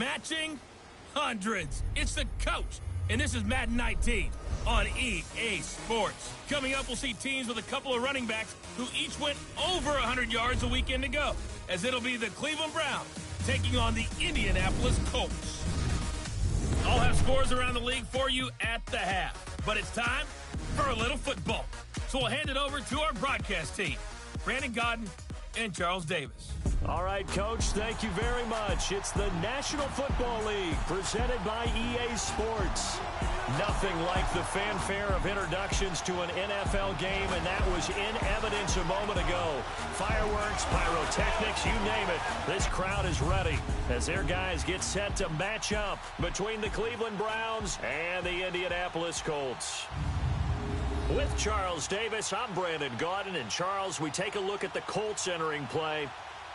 matching hundreds. It's the Coach, and this is Madden 19 on EA Sports. Coming up, we'll see teams with a couple of running backs who each went over 100 yards a weekend ago, as it'll be the Cleveland Browns taking on the Indianapolis Colts. I'll have scores around the league for you at the half, but it's time for a little football. So we'll hand it over to our broadcast team, Brandon Godden and Charles Davis. All right, Coach, thank you very much. It's the National Football League presented by EA Sports. Nothing like the fanfare of introductions to an NFL game, and that was in evidence a moment ago. Fireworks, pyrotechnics, you name it. This crowd is ready as their guys get set to match up between the Cleveland Browns and the Indianapolis Colts. With Charles Davis, I'm Brandon Gaudin, and Charles, we take a look at the Colts entering play.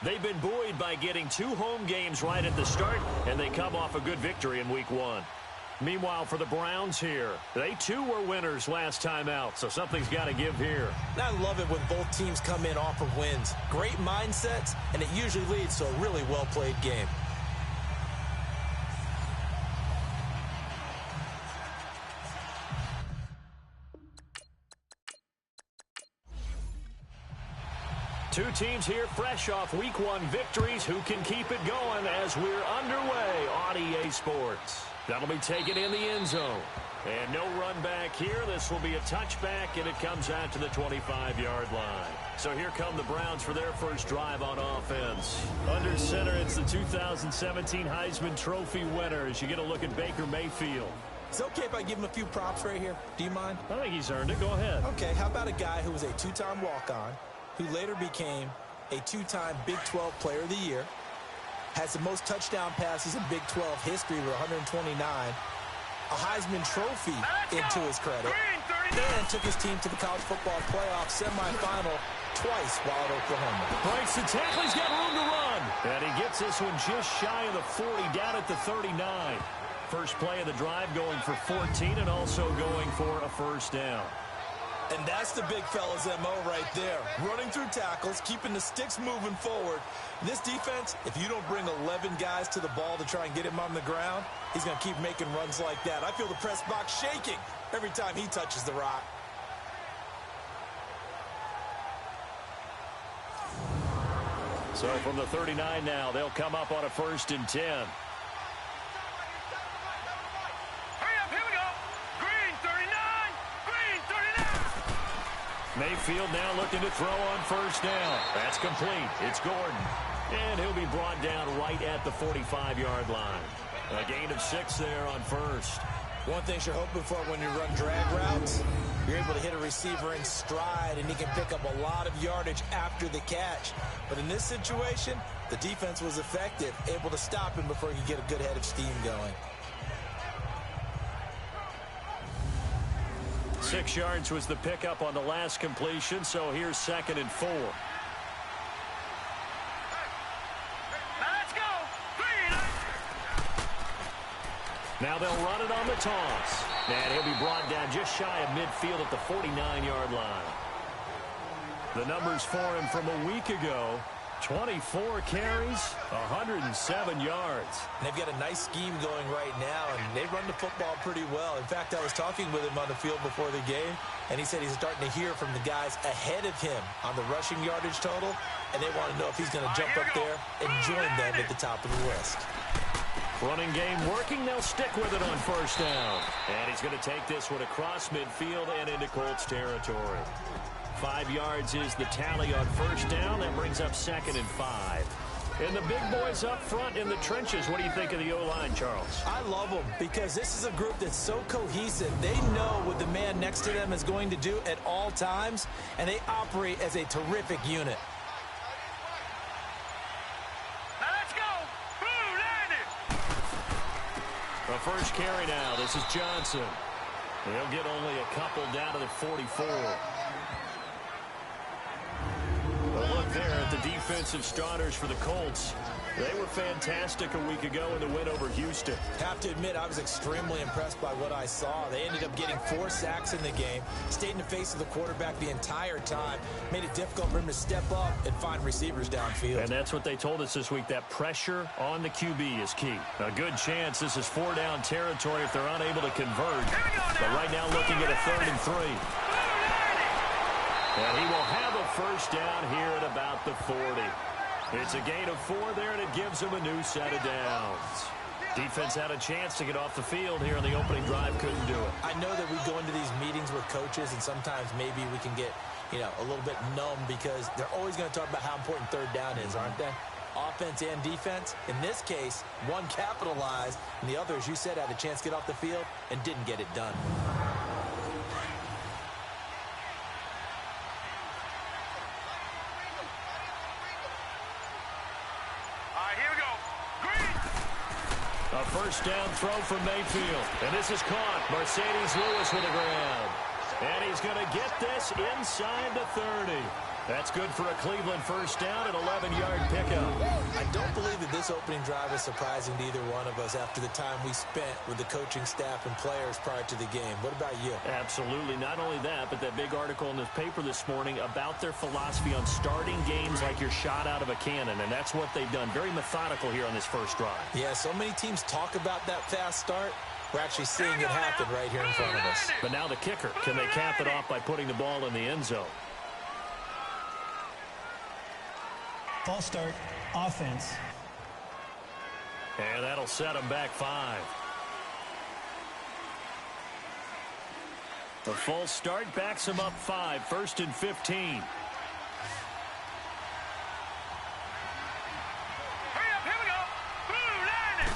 They've been buoyed by getting 2 home games right at the start, and they come off a good victory in Week 1. Meanwhile, for the Browns here, they too were winners last time out, so something's got to give here. I love it when both teams come in off of wins. Great mindsets, and it usually leads to a really well-played game. Two teams here fresh off Week 1 victories. Who can keep it going as we're underway on EA Sports? That'll be taken in the end zone. And no run back here. This will be a touchback, and it comes out to the 25-yard line. So here come the Browns for their first drive on offense. Under center, it's the 2017 Heisman Trophy winner as you get a look at Baker Mayfield. Is it okay if I give him a few props right here? Do you mind? I think he's earned it. Go ahead. Okay, how about a guy who was a 2-time walk-on, who later became a 2-time Big 12 Player of the Year, has the most touchdown passes in Big 12 history with 129, a Heisman Trophy into his credit, and took his team to the college football playoff semifinal twice while at Oklahoma. Breaks the tackle, he's got room to run. And he gets this one just shy of the 40, down at the 39. First play of the drive going for 14 and also going for a first down. And that's the big fella's MO right there. Running through tackles, keeping the sticks moving forward. This defense, if you don't bring 11 guys to the ball to try and get him on the ground, he's going to keep making runs like that. I feel the press box shaking every time he touches the rock. So from the 39 now, they'll come up on a 1st and 10. Mayfield now looking to throw on first down. That's complete. It's Gordon. And he'll be brought down right at the 45-yard line. A gain of 6 there on first. One thing you're hoping for when you run drag routes, you're able to hit a receiver in stride, and he can pick up a lot of yardage after the catch. But in this situation, the defense was effective, able to stop him before he could get a good head of steam going. 6 yards was the pickup on the last completion, so here's 2nd and 4. Let's go. Now they'll run it on the toss. And he'll be brought down just shy of midfield at the 49-yard line. The numbers for him from a week ago: 24 carries, 107 yards. And they've got a nice scheme going right now, and they run the football pretty well. In fact, I was talking with him on the field before the game, and he said he's starting to hear from the guys ahead of him on the rushing yardage total, and they want to know if he's going to jump up there and join them at the top of the list. Running game working. They'll stick with it on first down. And he's going to take this one across midfield and into Colts territory. 5 yards is the tally on first down. That brings up 2nd and 5. And the big boys up front in the trenches. What do you think of the O-line, Charles? I love them because this is a group that's so cohesive. They know what the man next to them is going to do at all times, and they operate as a terrific unit. Let's go. Blue landed. The first carry now. This is Johnson. He'll get only a couple down to the 44. A look there at the defensive starters for the Colts. They were fantastic a week ago in the win over Houston. Have to admit, I was extremely impressed by what I saw. They ended up getting 4 sacks in the game, stayed in the face of the quarterback the entire time, made it difficult for him to step up and find receivers downfield. And that's what they told us this week, that pressure on the QB is key. A good chance this is 4-down territory if they're unable to convert. But right now looking at a 3rd and 3. And he will have a first down here at about the 40. It's a gain of 4 there, and it gives him a new set of downs. Defense had a chance to get off the field here on the opening drive, couldn't do it. I know that we go into these meetings with coaches, and sometimes maybe we can get, a little bit numb because they're always going to talk about how important 3rd down is, aren't they? Offense and defense. In this case, one capitalized, and the other, as you said, had a chance to get off the field and didn't get it done. A first down throw from Mayfield. And this is caught. Mercedes Lewis with a grab. And he's going to get this inside the 30. That's good for a Cleveland first down, an 11-yard pickup. I don't believe that this opening drive is surprising to either one of us after the time we spent with the coaching staff and players prior to the game. What about you? Absolutely. Not only that, but that big article in the paper this morning about their philosophy on starting games like you're shot out of a cannon, and that's what they've done. Very methodical here on this first drive. Yeah, so many teams talk about that fast start. We're actually seeing it happen right here in front of us. But now the kicker. Can they cap it off by putting the ball in the end zone? False start, offense. And that'll set them back 5. The false start backs them up 5, 1st and 15. Hurry up, here we go. Blue line it.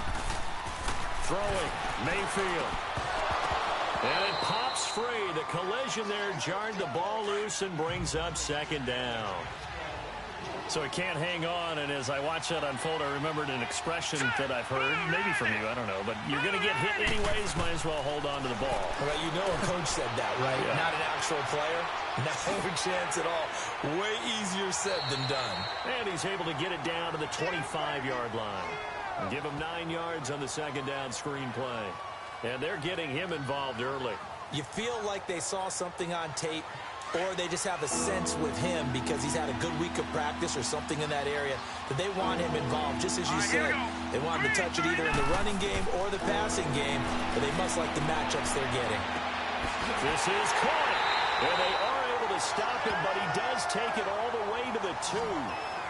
Throwing, Mayfield. And it pops free. The collision there jarred the ball loose and brings up 2nd down. So it can't hang on, and as I watch that unfold, I remembered an expression that I've heard, maybe from you, I don't know, but you're going to get hit anyways, might as well hold on to the ball. Well, a coach said that, right? Yeah. Not an actual player. No chance at all. Way easier said than done. And he's able to get it down to the 25-yard line. And give him 9 yards on the 2nd down screen play. And they're getting him involved early. You feel like they saw something on tape, or they just have a sense with him because he's had a good week of practice or something in that area that they want him involved. Just as you said, they want him to touch it either in the running game or the passing game, but they must like the matchups they're getting. This is caught. And they are able to stop him, but he does take it all the way to the 2.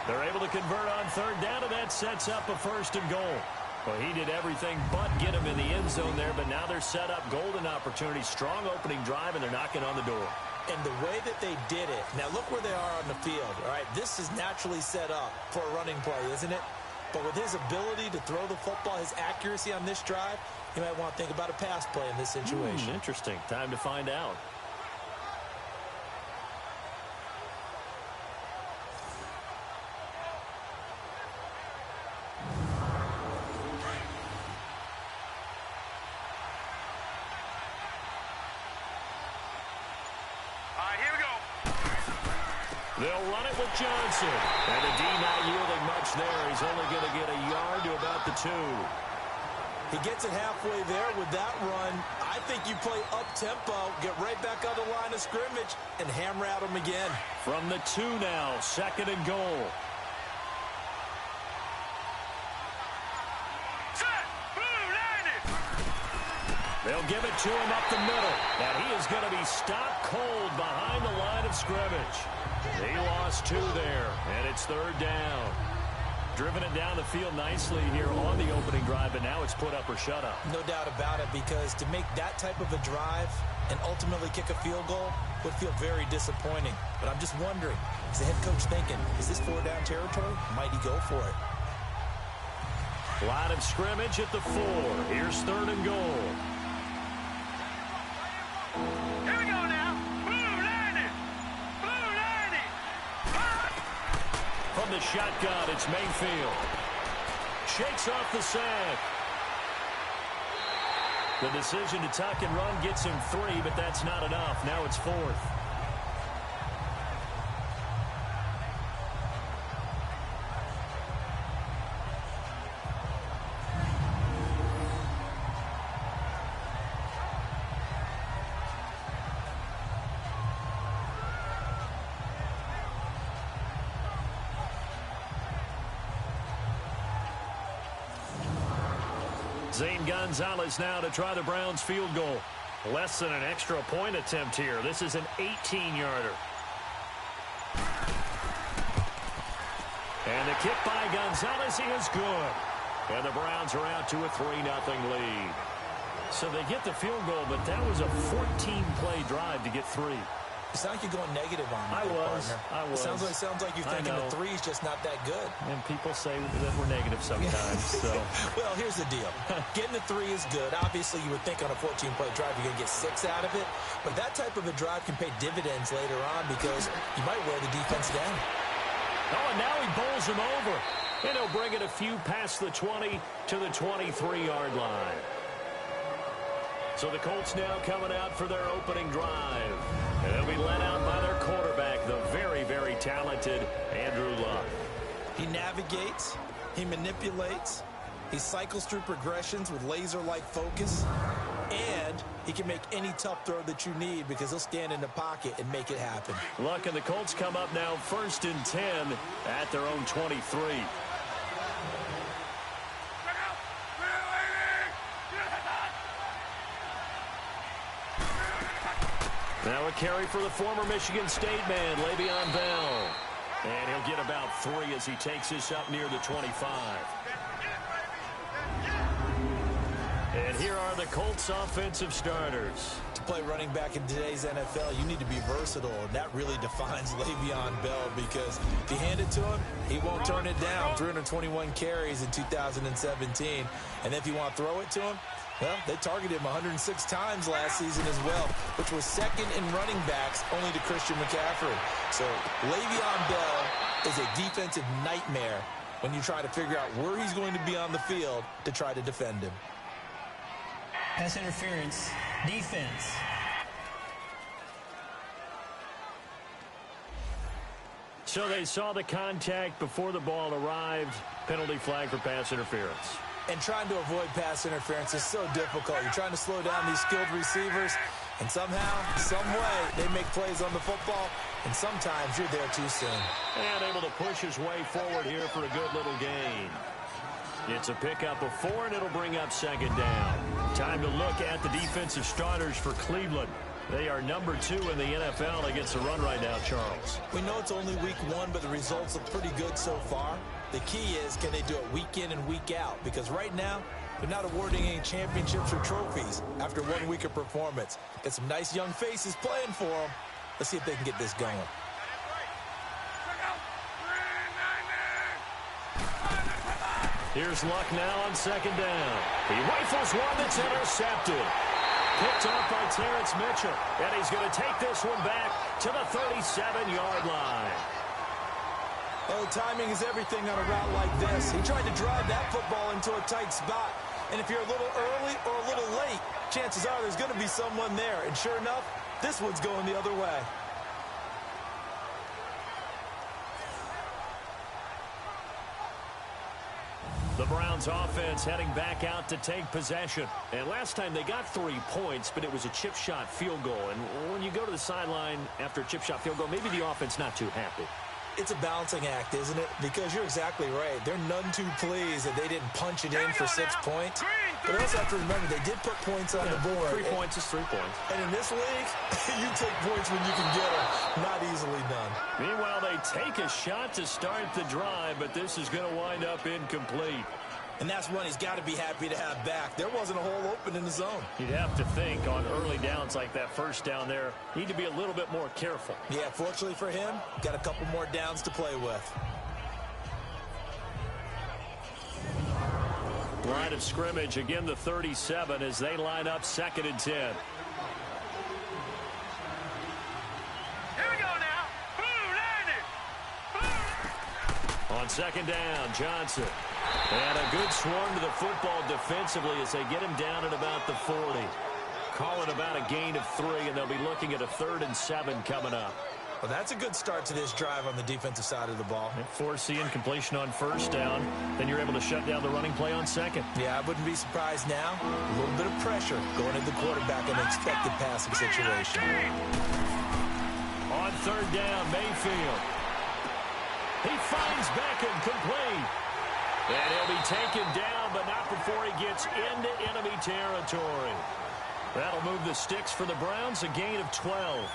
They're able to convert on 3rd down, and that sets up a 1st and goal. Well, he did everything but get him in the end zone there, but now they're set up golden opportunity, strong opening drive, and they're knocking on the door. And the way that they did it, now look where they are on the field, all right? This is naturally set up for a running play, isn't it? But with his ability to throw the football, his accuracy on this drive, you might want to think about a pass play in this situation. Interesting. Time to find out. They'll run it with Johnson. And the D not yielding much there. He's only going to get a yard to about the 2. He gets it halfway there with that run. I think you play up-tempo, get right back on the line of scrimmage, and hammer at him again. From the 2 now, 2nd and goal. Set. Blue line it. They'll give it to him up the middle. And he is going to be stopped cold behind the line of scrimmage. He lost 2 there, and it's 3rd down. Driven it down the field nicely here on the opening drive, but now it's put up or shut up. No doubt about it, because to make that type of a drive and ultimately kick a field goal would feel very disappointing. But I'm just wondering, is the head coach thinking, is this 4-down territory? Might he go for it? Line of scrimmage at the 4. Here's 3rd and goal. Here we go now. Blue line it. Blue line it. From the shotgun, it's Mayfield. Shakes off the sack. The decision to tuck and run gets him 3, but that's not enough. Now it's 4th. Zane Gonzalez now to try the Browns field goal. Less than an extra point attempt here. This is an 18-yarder. And the kick by Gonzalez is good. And the Browns are out to a 3-0 lead. So they get the field goal, but that was a 14-play drive to get 3. It sounds like you're going negative on me, partner. I was. It sounds like you're thinking the 3 is just not that good. And people say that we're negative sometimes. So. Well, here's the deal. Getting the 3 is good. Obviously, you would think on a 14-play drive you're going to get 6 out of it. But that type of a drive can pay dividends later on because you might wear the defense down. Oh, and now he bowls him over. And he'll bring it a few past the 20 to the 23-yard line. So the Colts now coming out for their opening drive. And they'll be led out by their quarterback, the very, very talented Andrew Luck. He navigates, he manipulates, he cycles through progressions with laser-like focus, and he can make any tough throw that you need because he'll stand in the pocket and make it happen. Luck and the Colts come up now 1st and 10 at their own 23. Now a carry for the former Michigan State man, Le'Veon Bell. And he'll get about 3 as he takes this up near the 25. And here are the Colts offensive starters. To play running back in today's NFL, you need to be versatile, and that really defines Le'Veon Bell because if you hand it to him, he won't turn it down. 321 carries in 2017. And if you want to throw it to him, well, they targeted him 106 times last season as well, which was second in running backs only to Christian McCaffrey. So Le'Veon Bell is a defensive nightmare when you try to figure out where he's going to be on the field to try to defend him. Pass interference, defense. So they saw the contact before the ball arrived. Penalty flag for pass interference. And trying to avoid pass interference is so difficult. You're trying to slow down these skilled receivers, and somehow, some way, they make plays on the football, and sometimes you're there too soon. And able to push his way forward here for a good little gain. It's a pickup of 4, and it'll bring up 2nd down. Time to look at the defensive starters for Cleveland. They are number 2 in the NFL against the run right now, Charles. We know it's only week 1, but the results look pretty good so far. The key is, can they do it week in and week out? Because right now, they're not awarding any championships or trophies after 1 week of performance. Got some nice young faces playing for them. Let's see if they can get this going. Here's Luck now on 2nd down. He rifles one that's intercepted. Picked off by Terrence Mitchell. And he's going to take this one back to the 37-yard line. Oh, timing is everything on a route like this. He tried to drive that football into a tight spot. And if you're a little early or a little late, chances are there's going to be someone there. And sure enough, this one's going the other way. The Browns offense heading back out to take possession. And last time they got 3 points, but it was a chip shot field goal. And when you go to the sideline after a chip shot field goal, maybe the offense not too happy. It's a balancing act, isn't it? Because you're exactly right. They're none too pleased that they didn't punch it in for 6 points. But also have to remember, they did put points on the board. 3 points is 3 points. And in this league, you take points when you can get them. Not easily done. Meanwhile, they take a shot to start the drive, but this is going to wind up incomplete. And that's one he's got to be happy to have back. There wasn't a hole open in the zone. You'd have to think on early downs like that first down there, need to be a little bit more careful. Yeah, fortunately for him, got a couple more downs to play with. Line of scrimmage, again the 37 as they line up 2nd and 10. Here we go now. Boom, On 2nd down, Johnson. And a good swarm to the football defensively as they get him down at about the 40. Call it about a gain of 3, and they'll be looking at a 3rd and 7 coming up. Well, that's a good start to this drive on the defensive side of the ball. Forcing completion on 1st down. Then you're able to shut down the running play on 2nd. Yeah, I wouldn't be surprised now. A little bit of pressure going into the quarterback in an expected passing situation. On 3rd down, Mayfield. He finds Beckham complete. And he'll be taken down, but not before he gets into enemy territory. That'll move the sticks for the Browns, a gain of 12.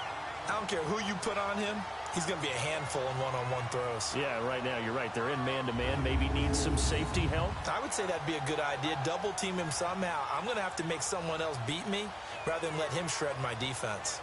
I don't care who you put on him. He's going to be a handful in one-on-one throws. Yeah, right now, you're right. They're in man-to-man. Maybe needs some safety help. I would say that'd be a good idea. Double team him somehow. I'm going to have to make someone else beat me rather than let him shred my defense.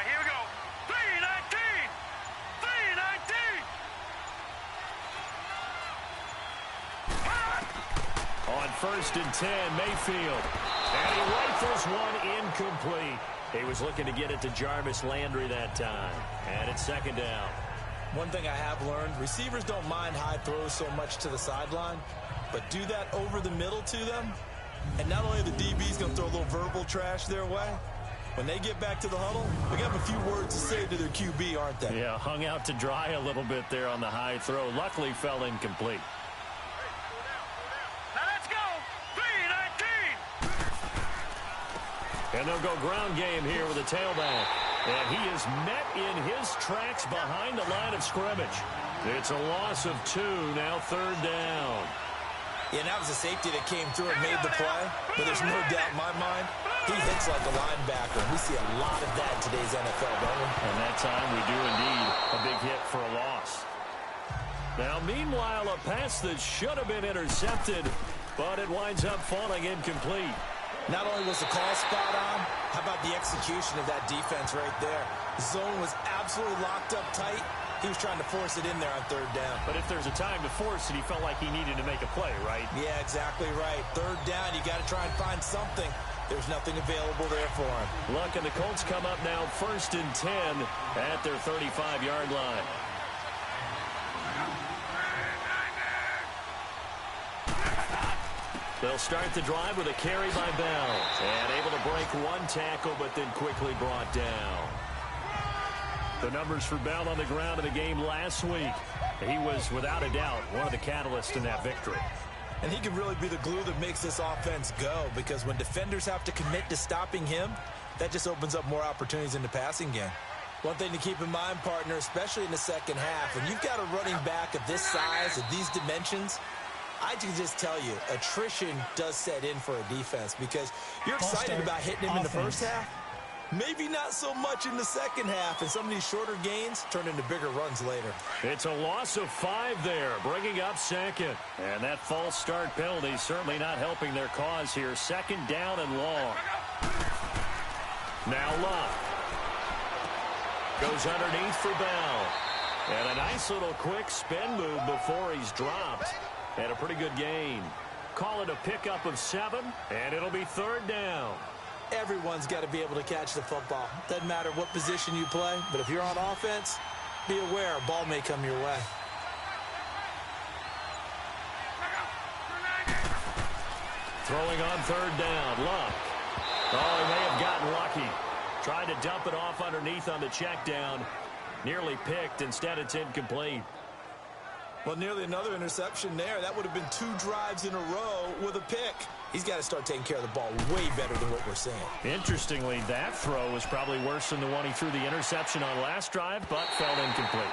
Here we go. 319. 319. On 1st and 10, Mayfield. And he rifles one incomplete. He was looking to get it to Jarvis Landry that time. And it's 2nd down. One thing I have learned, receivers don't mind high throws so much to the sideline, but do that over the middle to them, and not only are the DBs going to throw a little verbal trash their way, when they get back to the huddle, they're going to have a few words to say to their QB, aren't they? Yeah, hung out to dry a little bit there on the high throw. Luckily fell incomplete. Now let's go. 319. And they'll go ground game here with a tailback. And he is met in his tracks behind the line of scrimmage. It's a loss of 2, now 3rd down. Yeah, and that was a safety that came through and made the play, but there's no doubt in my mind, he hits like a linebacker. We see a lot of that in today's NFL, don't we? And that time we do indeed a big hit for a loss. Now, meanwhile, a pass that should have been intercepted, but it winds up falling incomplete. Not only was the call spot on, how about the execution of that defense right there? The zone was absolutely locked up tight. He was trying to force it in there on 3rd down. But if there's a time to force it, he felt like he needed to make a play, right? Yeah, exactly right. 3rd down, you got to try and find something. There's nothing available there for him. Look, and the Colts come up now 1st and 10 at their 35-yard line. They'll start the drive with a carry by Bell. And able to break one tackle, but then quickly brought down. The numbers for Bell on the ground in the game last week. He was, without a doubt, one of the catalysts in that victory. And he can really be the glue that makes this offense go, because when defenders have to commit to stopping him, that just opens up more opportunities in the passing game. One thing to keep in mind, partner, especially in the second half, when you've got a running back of this size, of these dimensions, I can just tell you, attrition does set in for a defense, because you're excited about hitting him in the first half. Maybe not so much in the second half, and some of these shorter gains turn into bigger runs later. It's a loss of 5 there, bringing up 2nd. And that false start penalty certainly not helping their cause here. 2nd down and long. Now Luck. Goes underneath for Bell. And a nice little quick spin move before he's dropped. And a pretty good gain. Call it a pickup of 7, and it'll be 3rd down. Everyone's got to be able to catch the football. Doesn't matter what position you play, but if you're on offense, be aware a ball may come your way. Throwing on 3rd down, Luck. Oh, he may have gotten lucky. Tried to dump it off underneath on the check down. Nearly picked. Instead, it's incomplete. Well, nearly another interception there. That would have been 2 drives in a row with a pick. He's got to start taking care of the ball way better than what we're seeing. Interestingly, that throw was probably worse than the one he threw the interception on last drive, but fell incomplete.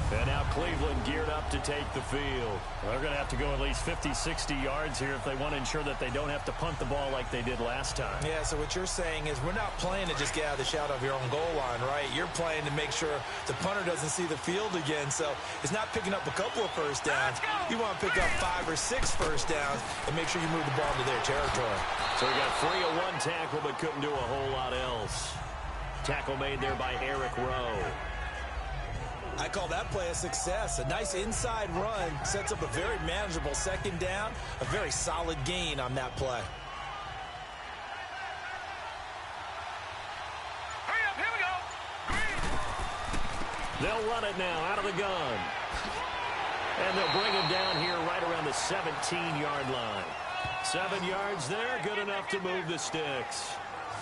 And now Cleveland geared up to take the field. They're going to have to go at least 50, 60 yards here if they want to ensure that they don't have to punt the ball like they did last time. Yeah, so what you're saying is we're not playing to just get out of the shadow of your own goal line, right? You're playing to make sure the punter doesn't see the field again. So it's not picking up a couple of first downs. You want to pick up 5 or 6 first downs and make sure you move the ball into their territory. So we got 3 of 1 tackle, but couldn't do a whole lot else. Tackle made there by Eric Rowe. I call that play a success. A nice inside run sets up a very manageable 2nd down, a very solid gain on that play. Hurry up, here we go. They'll run it now out of the gun. And they'll bring him down here right around the 17-yard line. 7 yards there, good enough to move the sticks.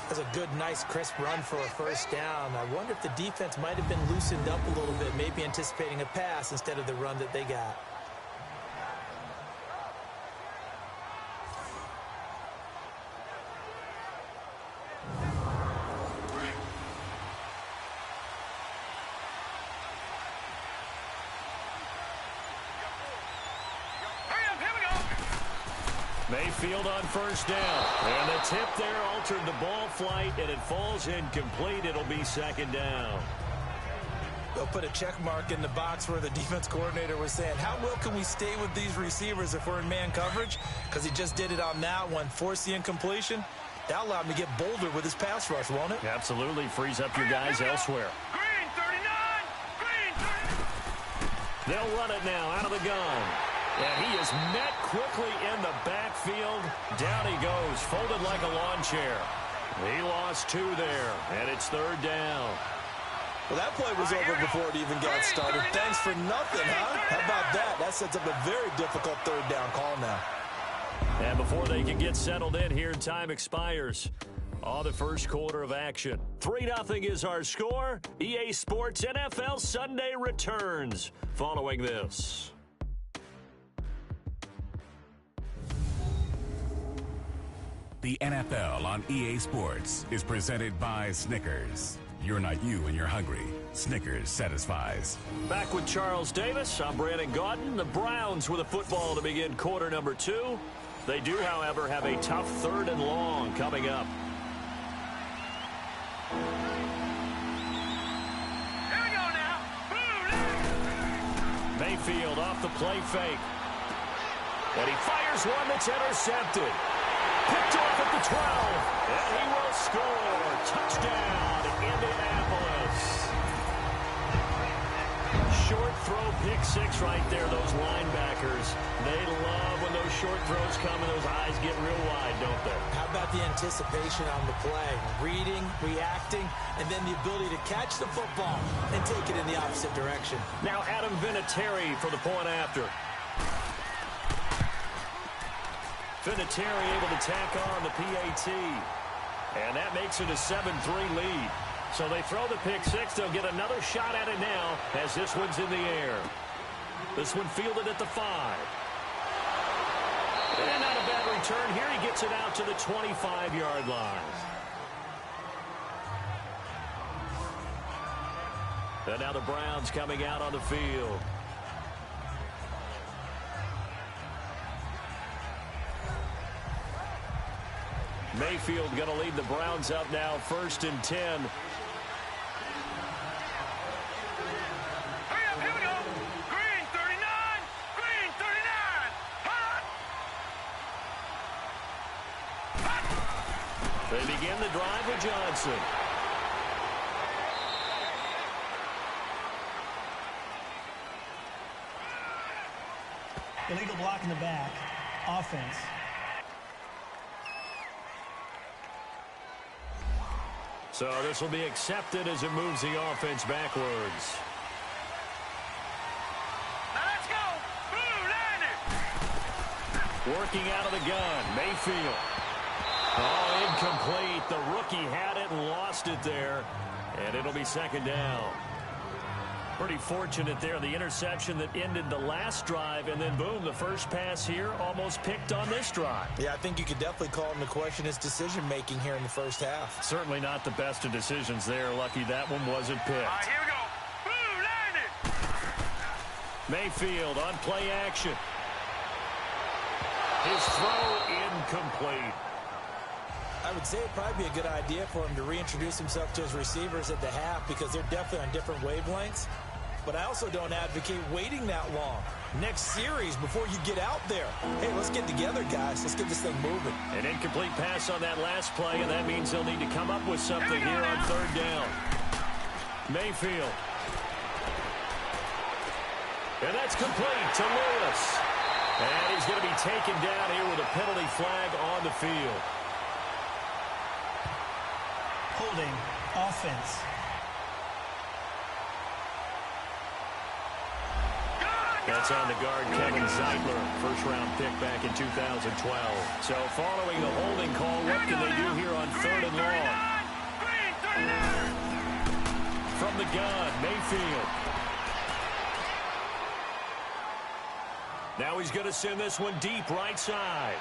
That's a good, nice, crisp run for a first down. I wonder if the defense might have been loosened up a little bit, maybe anticipating a pass instead of the run that they got. Mayfield on first down. And the tip there altered the ball flight, and it falls incomplete. It'll be second down. They'll put a check mark in the box where the defense coordinator was saying, how well can we stay with these receivers if we're in man coverage? Because he just did it on that one, forced the incompletion. That allowed him to get bolder with his pass rush, won't it? Absolutely. Frees up your guys elsewhere. Green 39! Green 39! They'll run it now out of the gun. And he is met quickly in the backfield. Down he goes, folded like a lawn chair. He lost 2 there, and it's third down. Well, that play was over before it even got started. Thanks for nothing, huh? How about that? That sets up a very difficult third down call now. And before they can get settled in here, time expires on the first quarter of action. 3-0 is our score. EA Sports NFL Sunday returns following this. The NFL on EA Sports is presented by Snickers. You're not you when you're hungry. Snickers satisfies. Back with Charles Davis. I'm Brandon Gaudin. The Browns with a football to begin quarter number 2. They do, however, have a tough 3rd and long coming up. Here we go now. Mayfield off the play fake. And he fires one that's intercepted. Picked off at the 12, and he will score. Touchdown, Indianapolis. Short throw, pick 6 right there, those linebackers. They love when those short throws come and those eyes get real wide, don't they? How about the anticipation on the play? Reading, reacting, and then the ability to catch the football and take it in the opposite direction. Now Adam Vinatieri for the point after. Vinatieri able to tack on the PAT. And that makes it a 7-3 lead. So they throw the pick 6. They'll get another shot at it now as this one's in the air. This one fielded at the 5. And not a bad return here. He gets it out to the 25-yard line. And now the Browns coming out on the field. Mayfield going to lead the Browns up now, 1st and 10. Hurry up, here we go. Green 39! Green 39! Hot! Hot! They begin the drive with Johnson. Illegal block in the back. Offense. So this will be accepted as it moves the offense backwards. Now let's go! Blue Lightning! Working out of the gun, Mayfield. Oh, incomplete. The rookie had it and lost it there. And it'll be second down. Pretty fortunate there. The interception that ended the last drive, and then boom, the first pass here almost picked on this drive. Yeah, I think you could definitely call into question his decision-making here in the first half. Certainly not the best of decisions there. Lucky that one wasn't picked. All right, here we go. Blue Lightning! Mayfield on play action. His throw incomplete. I would say it'd probably be a good idea for him to reintroduce himself to his receivers at the half because they're definitely on different wavelengths. But I also don't advocate waiting that long. Next series before you get out there. Hey, let's get together, guys. Let's get this thing moving. An incomplete pass on that last play, and that means they'll need to come up with something here on 3rd down. Mayfield. And that's complete to Lewis. And he's going to be taken down here with a penalty flag on the field. Holding. Offense. Good! That's on the guard, Kevin Zeitler, first-round pick back in 2012. So following the holding call, what can they do here on 3rd and long? From the gun, Mayfield. Now he's going to send this one deep right side.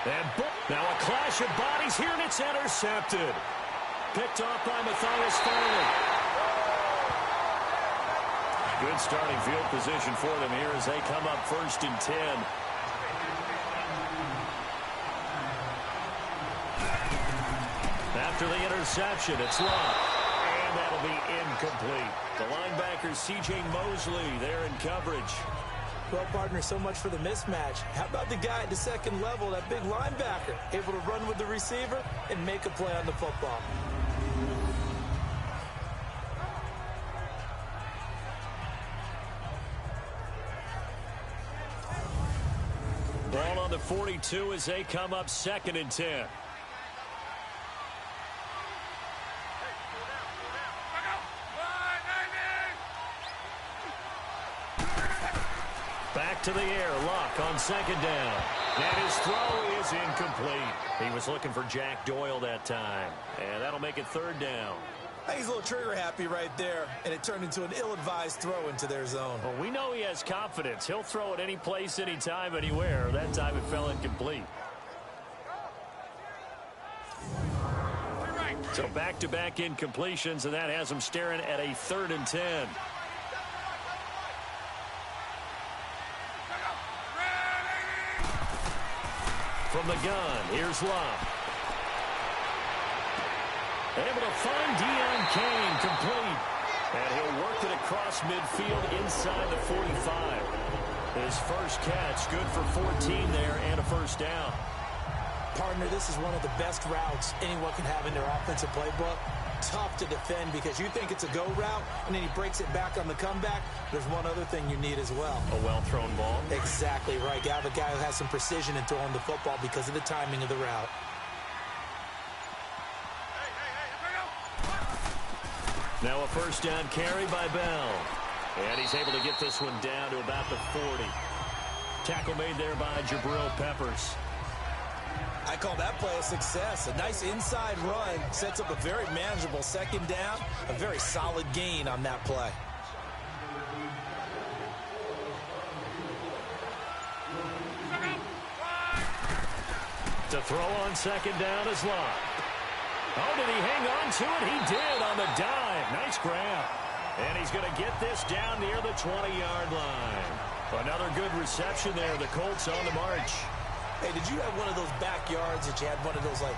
And now a clash of bodies here, and it's intercepted. Picked off by Matthias Farley. Good starting field position for them here as they come up 1st and 10. After the interception, it's locked. And that'll be incomplete. The linebacker, C.J. Mosley, there in coverage. Well, partner, so much for the mismatch. How about the guy at the second level, that big linebacker, able to run with the receiver and make a play on the football? Ball on the 42 as they come up 2nd and 10. Back to the air, Luck on 2nd down. And his throw is incomplete. He was looking for Jack Doyle that time. And that'll make it 3rd down. I think he's a little trigger happy right there, and it turned into an ill-advised throw into their zone. Well, we know he has confidence. He'll throw it any place, anytime, anywhere. That time it fell incomplete. So back-to-back incompletions, and that has him staring at a 3rd and 10. From the gun, here's Love. Able to find Deion Kane, complete. And he'll work it across midfield inside the 45. His first catch, good for 14 there and a 1st down. Partner, this is one of the best routes anyone can have in their offensive playbook. Tough to defend because you think it's a go route, and then he breaks it back on the comeback. There's one other thing you need as well. A well-thrown ball. Exactly right. You have a guy who has some precision in throwing the football because of the timing of the route. Now a 1st down carry by Bell. And he's able to get this one down to about the 40. Tackle made there by Jabril Peppers. I call that play a success. A nice inside run sets up a very manageable 2nd down. A very solid gain on that play. To throw on 2nd down is Locke. Oh, did he hang on to it? He did on the dive. Nice grab. And he's going to get this down near the 20-yard line. Another good reception there. The Colts on the march. Hey, did you have one of those backyards that you had one of those, like,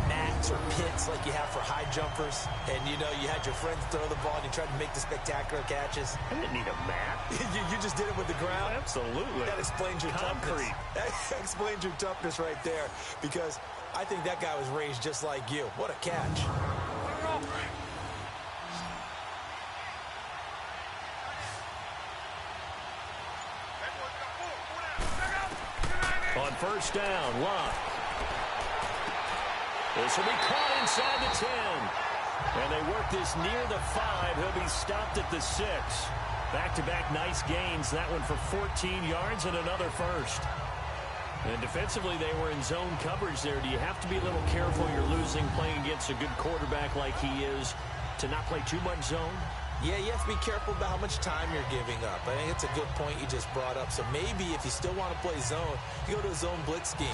mats or pits like you have for high jumpers? And, you know, you had your friends throw the ball and you tried to make the spectacular catches? I didn't need a mat. you just did it with the ground? Absolutely. That explains your concrete. That explains your toughness right there, because I think that guy was raised just like you. What a catch. On 1st down, Locke. This will be caught inside the 10. And they work this near the 5. He'll be stopped at the 6. Back-to-back nice gains. That one for 14 yards and another 1st. And defensively, they were in zone coverage there. Do you have to be a little careful? You're losing playing against a good quarterback like he is to not play too much zone? Yeah, you have to be careful about how much time you're giving up. I think it's a good point you just brought up. So maybe if you still want to play zone, you go to a zone blitz scheme.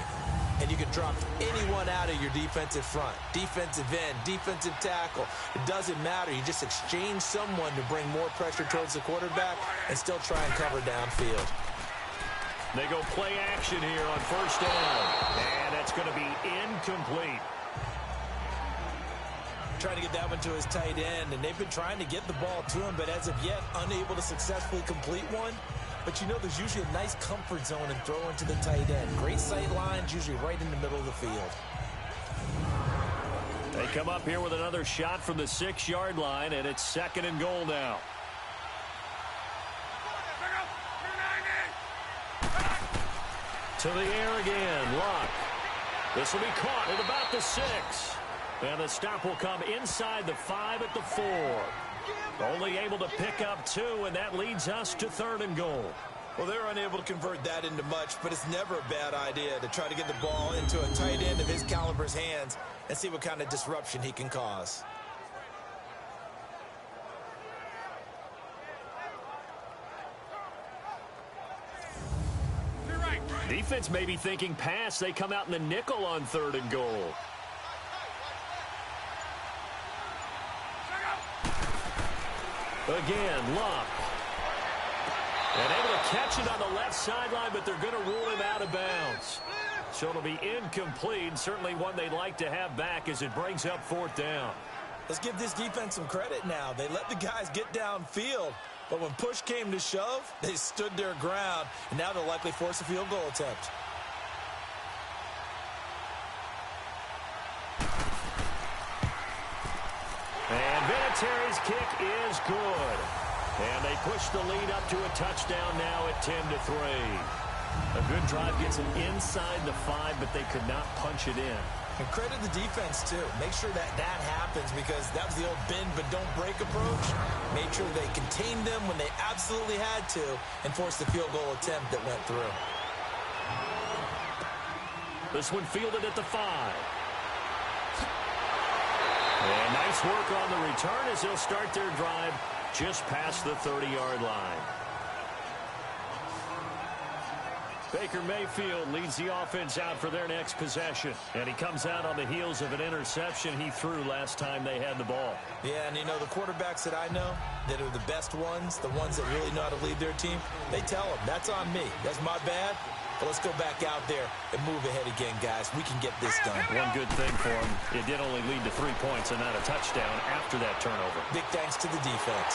And you can drop anyone out of your defensive front. Defensive end, defensive tackle. It doesn't matter. You just exchange someone to bring more pressure towards the quarterback and still try and cover downfield. They go play action here on 1st down. And it's going to be incomplete. Trying to get that one to his tight end, and they've been trying to get the ball to him, but as of yet, unable to successfully complete one. But you know, there's usually a nice comfort zone and throw into the tight end. Great sight lines, usually right in the middle of the field. They come up here with another shot from the 6-yard line, and it's 2nd and goal now. To the air again, Locke. This will be caught at about the 6. And the stop will come inside the 5 at the 4. Only able to pick up 2, and that leads us to 3rd and goal. Well, they're unable to convert that into much, but it's never a bad idea to try to get the ball into a tight end of his caliber's hands and see what kind of disruption he can cause. Defense may be thinking pass. They come out in the nickel on 3rd and goal. Again, Luck. And able to catch it on the left sideline, but they're going to rule him out of bounds. So it'll be incomplete. Certainly one they'd like to have back as it brings up 4th down. Let's give this defense some credit now. They let the guys get downfield, but when push came to shove, they stood their ground, and now they'll likely force a field goal attempt. And Vinatieri's kick is good. And they push the lead up to a touchdown now at 10-3. A good drive gets them inside the 5, but they could not punch it in. And credit the defense, too. Make sure that happens, because that was the old bend but don't break approach. Made sure they contained them when they absolutely had to and forced the field goal attempt that went through. This one fielded at the 5. And nice work on the return as they'll start their drive just past the 30-yard line. Baker Mayfield leads the offense out for their next possession. And he comes out on the heels of an interception he threw last time they had the ball. Yeah, and you know, the quarterbacks that I know that are the best ones, the ones that really know how to lead their team, they tell them, that's on me. That's my bad. But let's go back out there and move ahead again, guys. We can get this done. One good thing for him, it did only lead to 3 points and not a touchdown after that turnover. Big thanks to the defense.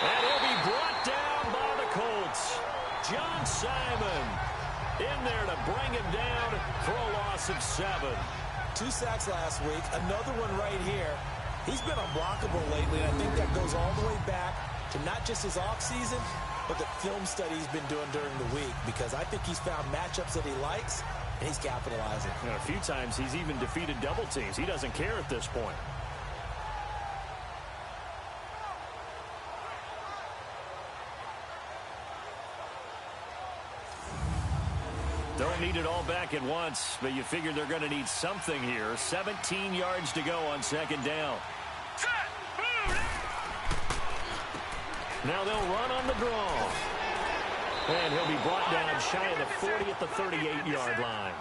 And he'll be brought down by the Colts. John Simon in there to bring him down for a loss of 7. 2 sacks last week, another one right here. He's been unblockable lately, and I think that goes all the way back to not just his offseason, but the film study he's been doing during the week, because I think he's found matchups that he likes, and he's capitalizing. You know, a few times he's even defeated double teams. He doesn't care at this point. Don't need it all back at once, but you figure they're going to need something here. 17 yards to go on 2nd down. Now they'll run on the draw. And he'll be brought down shy of the 40 at the 38-yard line.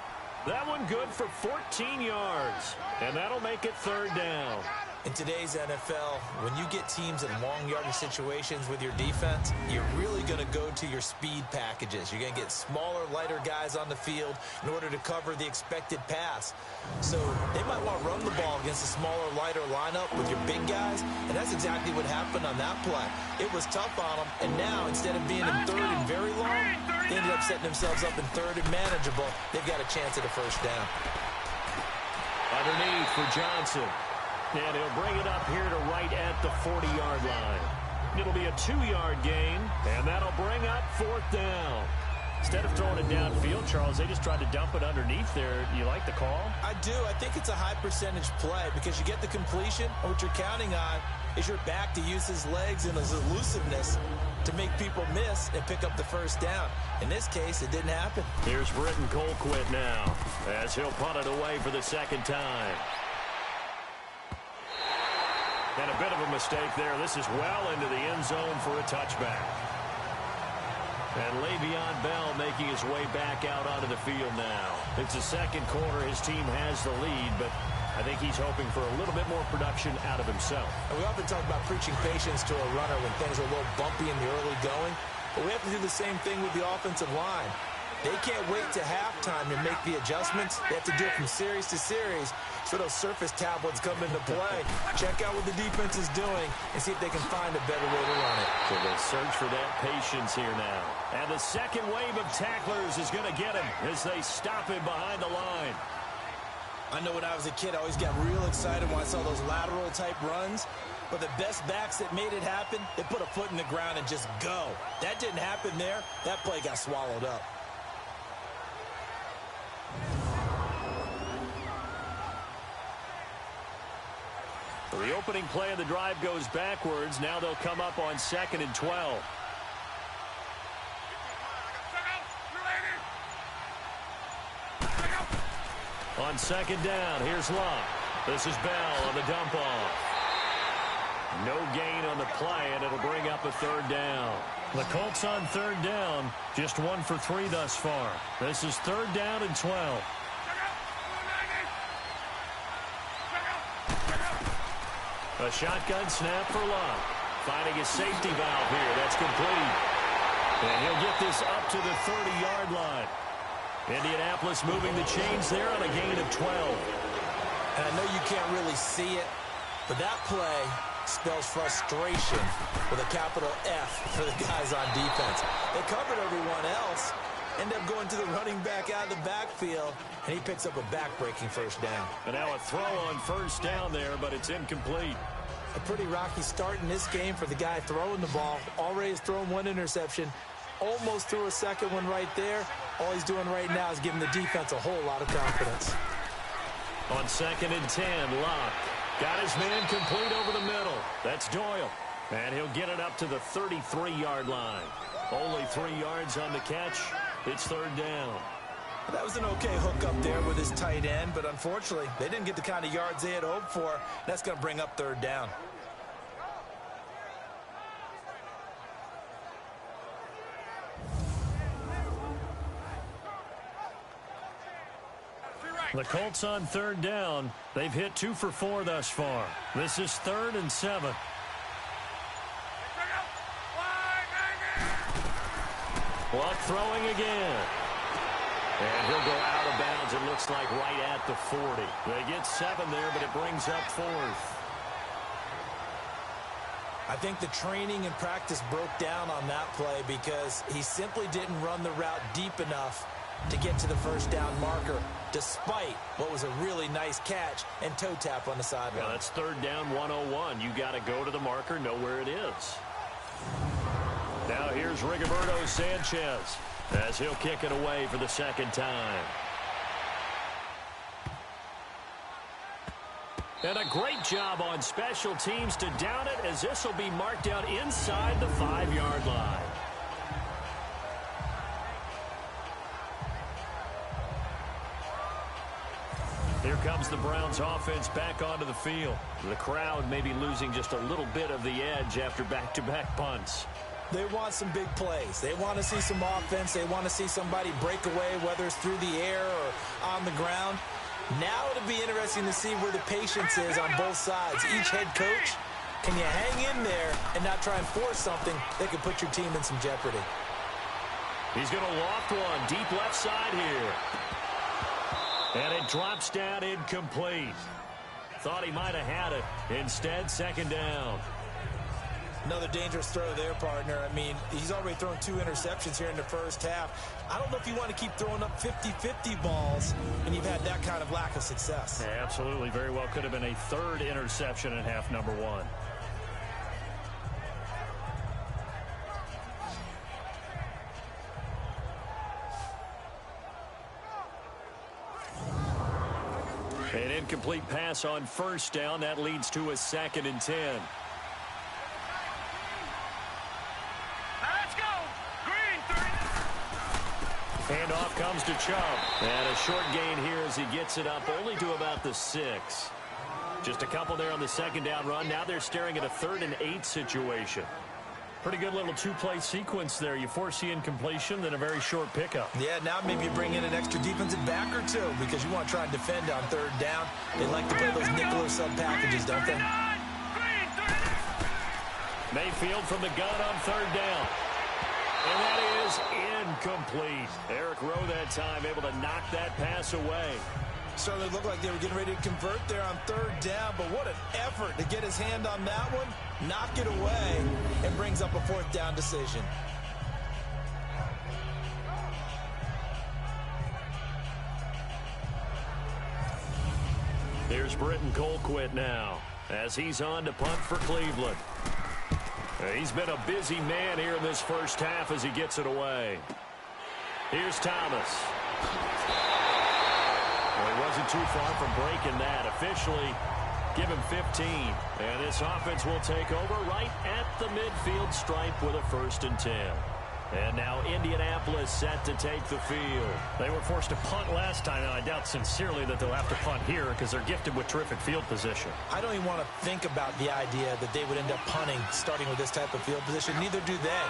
That one good for 14 yards. And that'll make it 3rd down. In today's NFL, when you get teams in long yardage situations with your defense, you're really going to go to your speed packages. You're going to get smaller, lighter guys on the field in order to cover the expected pass. So they might want to run the ball against a smaller, lighter lineup with your big guys, and that's exactly what happened on that play. It was tough on them, and now instead of being in 3rd and very long, they ended up setting themselves up in 3rd and manageable. They've got a chance at a 1st down. Underneath for Johnson. And he'll bring it up here to right at the 40-yard line. It'll be a 2-yard gain, and that'll bring up 4th down. Instead of throwing it downfield, Charles, they just tried to dump it underneath there. You like the call? I do. I think it's a high-percentage play because you get the completion, and what you're counting on is your back to use his legs and his elusiveness to make people miss and pick up the 1st down. In this case, it didn't happen. Here's Britton Colquitt now as he'll punt it away for the 2nd time. And a bit of a mistake there. This is well into the end zone for a touchback. And Le'Veon Bell making his way back out onto the field now. It's the 2nd quarter. His team has the lead, but I think he's hoping for a little bit more production out of himself. And we often talk about preaching patience to a runner when things are a little bumpy in the early going, but we have to do the same thing with the offensive line. They can't wait to halftime to make the adjustments. They have to do it from series to series so those surface tablets come into play. Check out what the defense is doing and see if they can find a better way to run it. So they'll search for that patience here now. And the 2nd wave of tacklers is going to get him as they stop him behind the line. I know when I was a kid, I always got real excited when I saw those lateral-type runs. But the best backs that made it happen, they put a foot in the ground and just go. That didn't happen there. That play got swallowed up. The opening play of the drive goes backwards. Now they'll come up on 2nd and 12. On 2nd down, here's Luck. This is Bell on the dump off. No gain on the play, and it'll bring up a 3rd down. The Colts on 3rd down, just 1 for 3 thus far. This is 3rd down and 12. A shotgun snap for Luck. Finding his safety valve here. That's complete. And he'll get this up to the 30-yard line. Indianapolis moving the chains there on a gain of 12. And I know you can't really see it, but that play spells frustration with a capital F for the guys on defense. They covered everyone else, end up going to the running back out of the backfield, and he picks up a back-breaking 1st down. And now a throw on 1st down there, but it's incomplete. A pretty rocky start in this game for the guy throwing the ball. Already has thrown 1 interception, almost threw a 2nd one right there. All he's doing right now is giving the defense a whole lot of confidence. On 2nd and 10, Locke got his man complete over the middle. That's Doyle. And he'll get it up to the 33-yard line. Only 3 yards on the catch. It's 3rd down. That was an okay hook up there with his tight end, but unfortunately, they didn't get the kind of yards they had hoped for. That's going to bring up 3rd down. The Colts on 3rd down. They've hit 2 for 4 thus far. This is 3rd and 7. Luck throwing again. And he'll go out of bounds, it looks like, right at the 40. They get 7 there, but it brings up 4th. I think the training and practice broke down on that play because he simply didn't run the route deep enough to get to the 1st down marker, despite what was a really nice catch and toe tap on the sideline. Yeah, that's 3rd down 101. You got to go to the marker, know where it is. Now here's Rigoberto Sanchez as he'll kick it away for the 2nd time. And a great job on special teams to down it, as this will be marked out inside the 5-yard line. Here comes the Browns offense back onto the field. The crowd may be losing just a little bit of the edge after back-to-back punts. They want some big plays. They want to see some offense. They want to see somebody break away, whether it's through the air or on the ground. Now it'll be interesting to see where the patience is on both sides. Each head coach, can you hang in there and not try and force something that could put your team in some jeopardy? He's going to loft one deep left side here. And it drops down incomplete. Thought he might have had it. Instead, 2nd down. Another dangerous throw there, partner. I mean, he's already thrown 2 interceptions here in the 1st half. I don't know if you want to keep throwing up 50-50 balls when you've had that kind of lack of success. Yeah, absolutely. Very well could have been a 3rd interception in half number 1. An incomplete pass on 1st down. That leads to a 2nd and 10. Let's go. Green 3. Handoff comes to Chubb. And a short gain here as he gets it up only to about the 6. Just a couple there on the 2nd down run. Now they're staring at a 3rd and 8 situation. Pretty good little 2-play sequence there. You force the incompletion, then a very short pickup. Yeah, now maybe you bring in an extra defensive back or 2 because you want to try and defend on 3rd down. They like to play those nickel or sub packages, don't they? Mayfield from the gun on 3rd down. And that is incomplete. Eric Rowe that time able to knock that pass away. Certainly looked like they were getting ready to convert there on 3rd down, but what an effort to get his hand on that one, knock it away, and brings up a 4th down decision. Here's Britton Colquitt now as he's on to punt for Cleveland. He's been a busy man here in this 1st half as he gets it away. Here's Thomas. Well, he wasn't too far from breaking that. Officially, Give him 15. And this offense will take over right at the midfield stripe with a 1st and 10. And now Indianapolis set to take the field. They were forced to punt last time, and I doubt sincerely that they'll have to punt here because they're gifted with terrific field position. I don't even want to think about the idea that they would end up punting starting with this type of field position. Neither do they.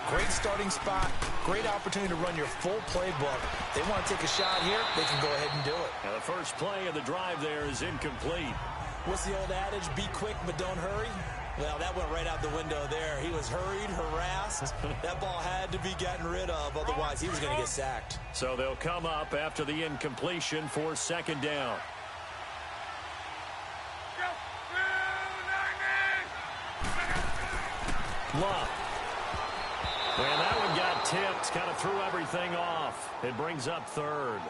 Great starting spot, great opportunity to run your full playbook. They want to take a shot here, they can go ahead and do it. Now the first play of the drive there is incomplete. What's the old adage? Be quick, but don't hurry. Well, that went right out the window there. He was hurried, harassed. That ball had to be gotten rid of, otherwise he was going to get sacked. So they'll come up after the incompletion for 2nd down. Luck. And that one got tipped, kind of threw everything off. It brings up 3rd.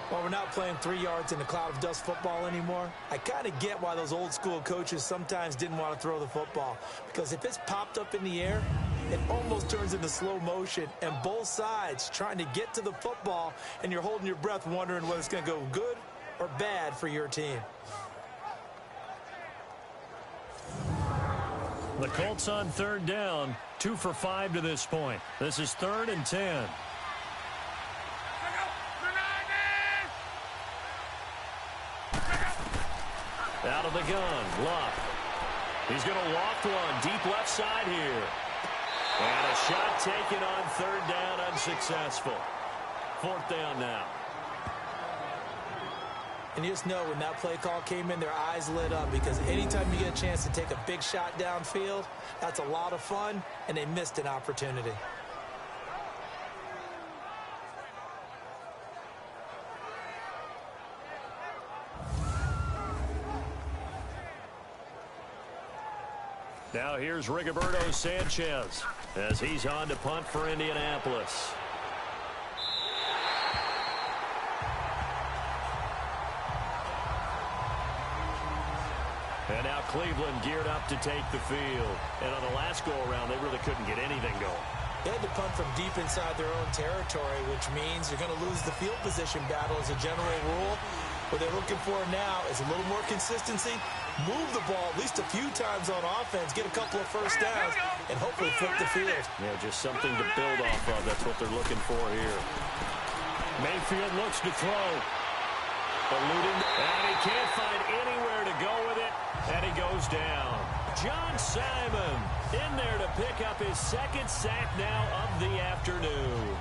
Well, we're not playing 3 yards in a cloud of dust football anymore. I kind of get why those old school coaches sometimes didn't want to throw the football. Because if it's popped up in the air, it almost turns into slow motion. And both sides trying to get to the football, and you're holding your breath wondering whether it's going to go good or bad for your team. The Colts on 3rd down, 2 for 5 to this point. This is 3rd and 10. Out of the gun, Luck. He's going to walk one deep left side here. And a shot taken on 3rd down, unsuccessful. 4th down now. And you just know when that play call came in, their eyes lit up, because anytime you get a chance to take a big shot downfield, that's a lot of fun, and they missed an opportunity. Now here's Rigoberto Sanchez as he's on to punt for Indianapolis. And now Cleveland geared up to take the field. And on the last go-around, they really couldn't get anything going. They had to punt from deep inside their own territory, which means you're going to lose the field position battle as a general rule. What they're looking for now is a little more consistency, move the ball at least a few times on offense, get a couple of 1st downs, and hopefully flip the field. Yeah, just something to build off of. That's what they're looking for here. Mayfield looks to throw. Eluding, and he can't find anywhere to go with it, and he goes down. John Simon in there to pick up his 2nd sack now of the afternoon.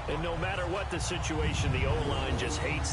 And no matter what the situation, the O-line just hates